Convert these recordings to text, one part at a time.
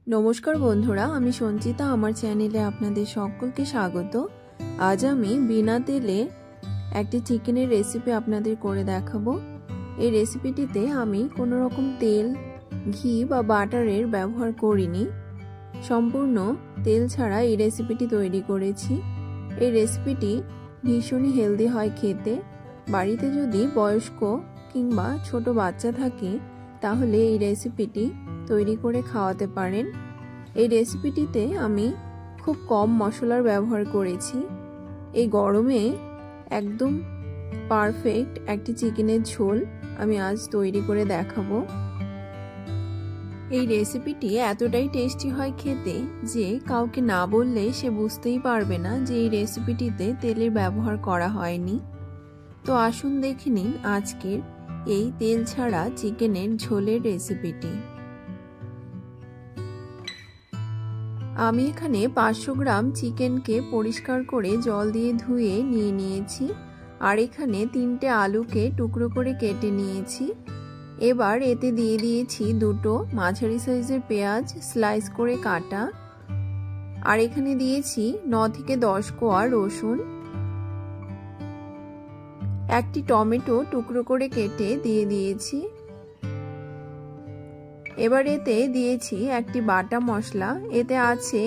নমস্কার বন্ধুরা, আমি সঞ্চিতা। আমার চ্যানেলে আপনাদের সকলকে স্বাগত। আজ আমি বিনা তেলে একটি চিকেনের রেসিপি আপনাদের করে দেখাবো। এই রেসিপিটিতে আমি কোনো রকম তেল, ঘি বা বাটারের ব্যবহার করিনি। সম্পূর্ণ তেল ছাড়া এই রেসিপিটি তৈরি করেছি। এই রেসিপিটি ভীষণই হেলদি হয় খেতে। বাড়িতে যদি বয়স্ক কিংবা ছোট বাচ্চা থাকে তাহলে এই রেসিপিটি তৈরি করে খাওয়াতে পারেন। এই রেসিপিটিতে আমি খুব কম মশলার ব্যবহার করেছি। এই গরমে একদম পারফেক্ট একটি চিকেনের ঝোল আমি আজ তৈরি করে দেখাবো। এই রেসিপিটি এতটাই টেস্টি হয় খেতে যে কাউকে না বললে সে বুঝতেই পারবে না যে এই রেসিপিটিতে তেলের ব্যবহার করা হয়নি। তো আসুন দেখে নিন আজকের এই তেল ছাড়া চিকেনের ঝোলের রেসিপিটি। আমি এখানে 500 গ্রাম চিকেনকে পরিষ্কার করে জল দিয়ে ধুয়ে নিয়ে নিয়েছি। আর এখানে 3টে আলুকে টুকরো করে কেটে নিয়েছি। এবার এতে দিয়ে দিয়েছি 2টো মাঝারি সাইজের পেঁয়াজ স্লাইস করে কাটা। আর এখানে দিয়েছি 9 থেকে 10 কোয়া রসুন। একটি টমেটো টুকরো করে কেটে দিয়ে দিয়েছি। এবার এতে দিয়েছি একটি বাটা মশলা। এতে আছে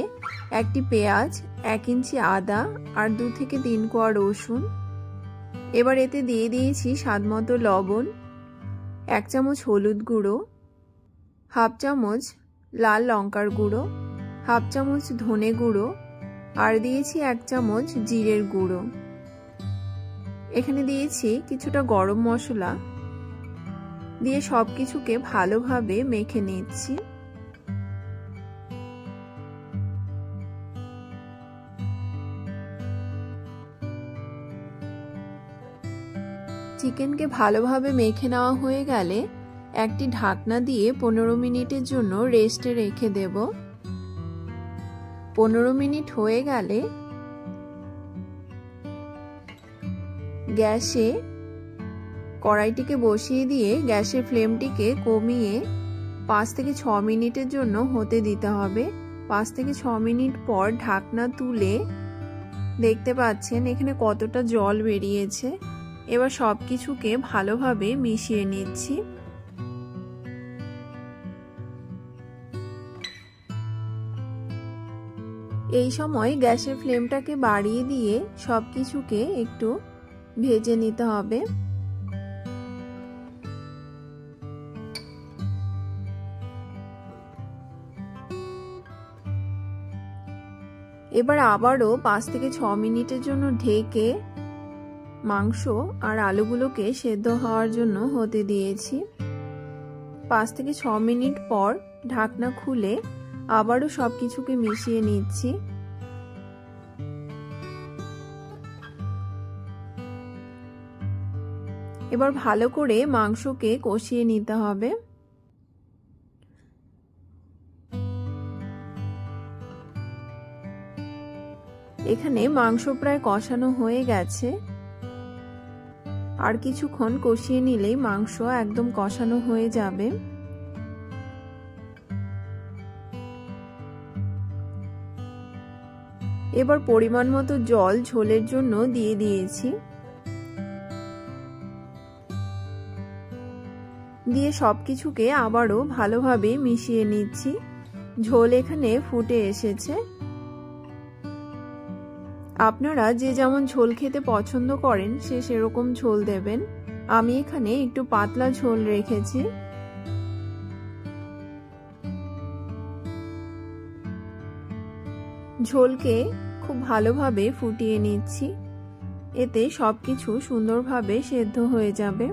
একটি পেঁয়াজ, 1 ইঞ্চি আদা আর 2 থেকে 3 কোয়া রসুন। এবার এতে দিয়ে দিয়েছি স্বাদমতো লবণ, 1 চামচ হলুদ গুঁড়ো, হাফ চামচ লাল লঙ্কার গুঁড়ো, হাফ চামচ ধনে গুঁড়ো আর দিয়েছি 1 চামচ জিরের গুঁড়ো। এখানে দিয়েছি কিছুটা গরম মশলা দিয়ে সবকিছুকে ভালোভাবে মেখে নিচ্ছি। চিকেনকে ভালোভাবে মেখে নেওয়া হয়ে গেলে একটি ঢাকনা দিয়ে 15 মিনিটের জন্য রেস্টে রেখে দেব। 15 মিনিট হয়ে গেলে গ্যাসে কড়াইটিকে বসিয়ে দিয়ে গ্যাসের ফ্লেমটিকে কমিয়ে 5 থেকে 6 মিনিটের জন্য হতে দিতে হবে। 5 থেকে 6 মিনিট পর ঢাকনা তুলে দেখতে পাচ্ছেন এখানে কতটা জল বেরিয়েছে। এবার সবকিছুকে ভালোভাবে মিশিয়ে নিচ্ছি। এই সময় গ্যাসের ফ্লেমটাকে বাড়িয়ে দিয়ে সবকিছুকে একটু ভেজে নিতে হবে। এবার আবারও 5 থেকে 6 মিনিটের জন্য ঢেকে মাংস আর আলুগুলোকে সেদ্ধ হওয়ার জন্য হতে দিয়েছি। 5 থেকে 6 মিনিট পর ঢাকনা খুলে আবারও সবকিছুকে মিশিয়ে নিচ্ছি। এবার ভালো করে মাংসকে কষিয়ে নিতে হবে। এখানে মাংস প্রায় কষানো হয়ে গেছে। আর কিছুক্ষণ কষিয়ে নিলেই মাংস একদম কষানো হয়ে যাবে। এবার পরিমাণ মতো জল ঝোলের জন্য দিয়ে দিয়েছি। দিয়ে সবকিছুকে আবারও ভালোভাবে মিশিয়ে নিচ্ছি। ঝোল এখানে ফুটে এসেছে। আপনারা যে যেমন ঝোল খেতে পছন্দ করেন সে সেরকম ঝোল দেবেন। আমি এখানে একটু পাতলা ঝোল রেখেছি। ঝোলকে খুব ভালোভাবে ফুটিয়ে নিচ্ছি। এতে সবকিছু সুন্দরভাবে সেদ্ধ হয়ে যাবে।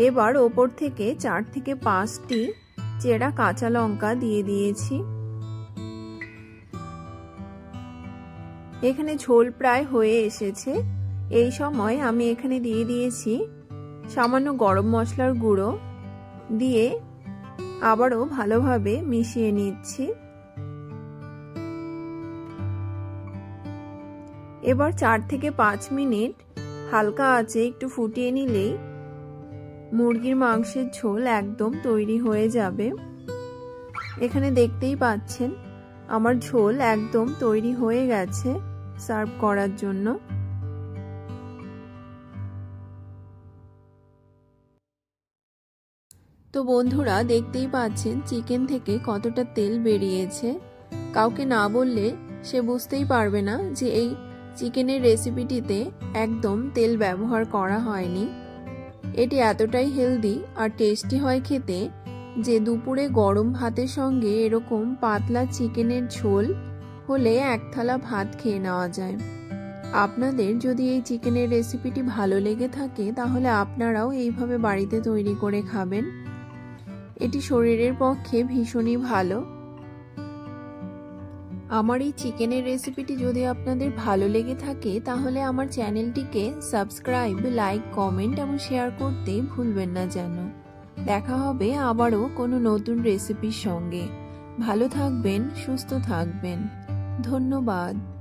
এবার ওপর থেকে 4 থেকে 5টি চেরা কাঁচা লঙ্কা দিয়ে দিয়েছি। এখানে ঝোল প্রায় হয়ে এসেছে। এই সময় আমি এখানে দিয়ে দিয়েছি সামান্য গরম মশলার গুঁড়ো, দিয়ে আবারও ভালোভাবে মিশিয়ে নিচ্ছি। এবার 4 থেকে 5 মিনিট হালকা আঁচে একটু ফুটিয়ে নিলেই মুরগির মাংসের ঝোল একদম তৈরি হয়ে যাবে। এখানে দেখতেই পাচ্ছেন আমার ঝোল একদম তৈরি হয়ে গেছে সার্ভ করার জন্য। তো বন্ধুরা দেখতেই পাচ্ছেন চিকেন থেকে কতটা তেল বেরিয়েছে। কাউকে না বললে সে বুঝতেই পারবে না যে এই চিকেনের রেসিপিটিতে একদম তেল ব্যবহার করা হয়নি। এটি এতটাই হেলদি আর টেস্টি হয় খেতে যে দুপুরে গরম ভাতের সঙ্গে এরকম পাতলা চিকেনের ঝোল হলে এক থালা ভাত খেয়ে নেওয়া যায়। আপনাদের যদি এই চিকেনের রেসিপিটি ভালো লেগে থাকে তাহলে আপনারাও এইভাবে বাড়িতে তৈরি করে খাবেন। এটি শরীরের পক্ষে ভীষণই ভালো। আমার এই চিকেনের রেসিপিটি যদি আপনাদের ভালো লেগে থাকে তাহলে আমার চ্যানেলটিকে সাবস্ক্রাইব, লাইক, কমেন্ট এবং শেয়ার করতে ভুলবেন না যেন। দেখা হবে আবারও কোনো নতুন রেসিপির সঙ্গে। ভালো থাকবেন, সুস্থ থাকবেন। ধন্যবাদ।